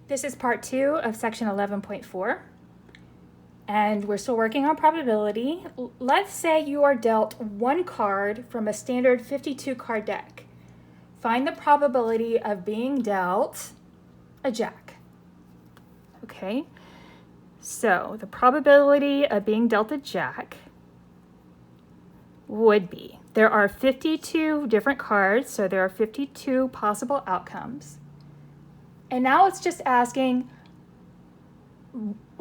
This is part 2 of section 11.4, and we're still working on probability. Let's say you are dealt one card from a standard 52 card deck. Find the probability of being dealt a jack. Okay, so the probability of being dealt a jack would be, there are 52 different cards, so there are 52 possible outcomes. And now it's just asking,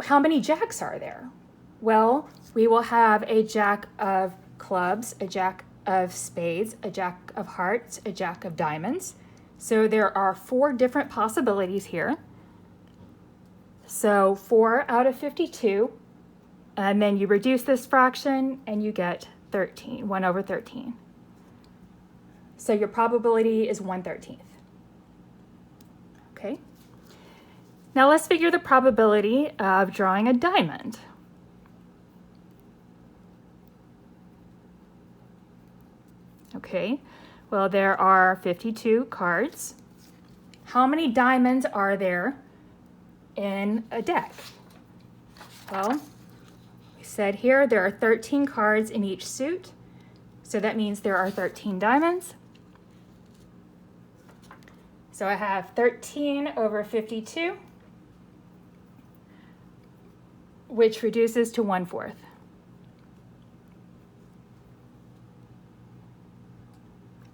how many jacks are there? Well, we will have a jack of clubs, a jack of spades, a jack of hearts, a jack of diamonds. So there are 4 different possibilities here. So 4 out of 52, and then you reduce this fraction and you get 13, 1 over 13. So your probability is 1/13. Okay. Now let's figure the probability of drawing a diamond. Okay, well, there are 52 cards. How many diamonds are there in a deck? Well, we said here there are 13 cards in each suit, so that means there are 13 diamonds. So I have 13 over 52, which reduces to 1/4.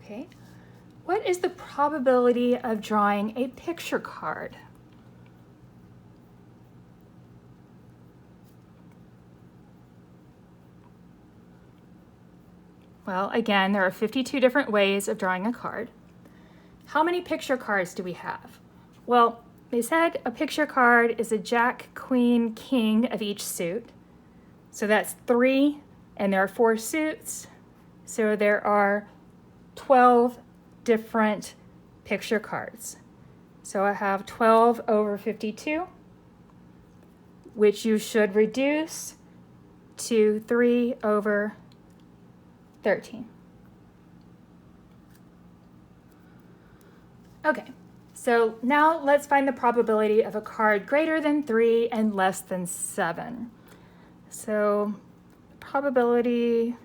Okay, what is the probability of drawing a picture card? Well, again, there are 52 different ways of drawing a card. How many picture cards do we have? Well, they said a picture card is a jack, queen, king of each suit. So that's 3, and there are 4 suits. So there are 12 different picture cards. So I have 12 over 52, which you should reduce to 3 over 13. Okay, so now let's find the probability of a card greater than 3 and less than 7. So probability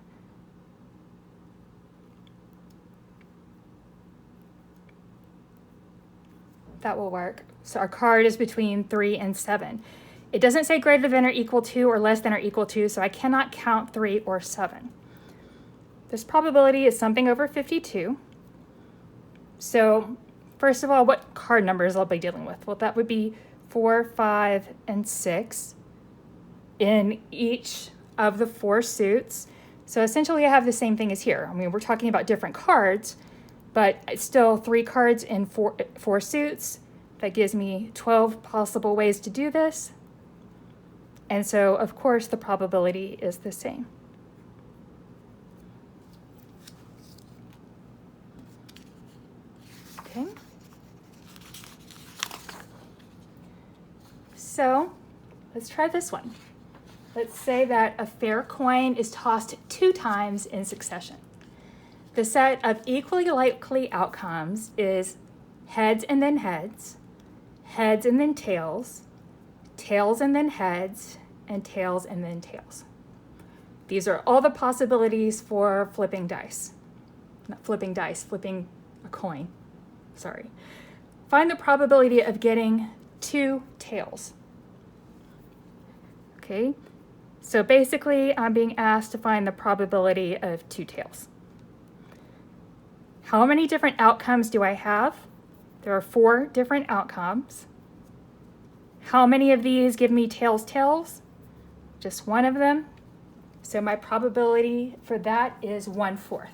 that will work. So our card is between 3 and 7. It doesn't say greater than or equal to or less than or equal to, so I cannot count 3 or 7. This probability is something over 52. So first of all, what card numbers I'll be dealing with? Well, that would be 4, 5, and 6 in each of the 4 suits. So essentially I have the same thing as here. I mean, we're talking about different cards, but it's still 3 cards in 4 suits. That gives me 12 possible ways to do this. And so, of course, the probability is the same. Okay. So let's try this one. Let's say that a fair coin is tossed 2 times in succession. The set of equally likely outcomes is heads and then heads, heads and then tails, tails and then heads, and tails and then tails. These are all the possibilities for flipping dice. Not flipping dice, flipping a coin. Sorry. Find the probability of getting 2 tails. Okay, so basically I'm being asked to find the probability of 2 tails. How many different outcomes do I have? There are 4 different outcomes. How many of these give me tails, tails? Just one of them. So my probability for that is 1/4.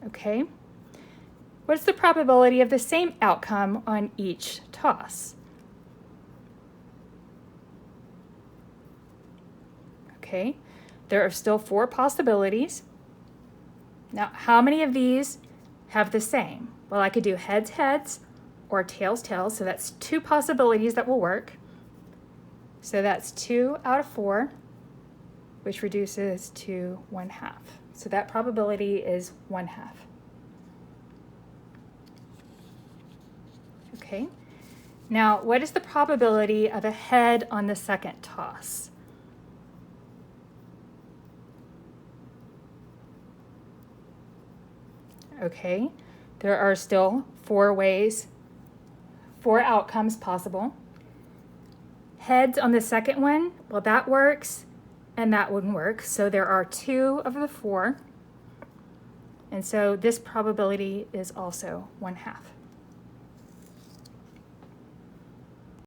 Okay. What's the probability of the same outcome on each toss? Okay, there are still 4 possibilities. Now, how many of these have the same? Well, I could do heads, heads, or tails, tails, so that's 2 possibilities that will work. So that's 2 out of 4, which reduces to 1/2. So that probability is 1/2. Okay. Now, what is the probability of a head on the second toss? Okay, there are still 4 outcomes possible. Heads on the second one, well, that works, and that wouldn't work. So there are 2 of the 4. And so this probability is also 1/2.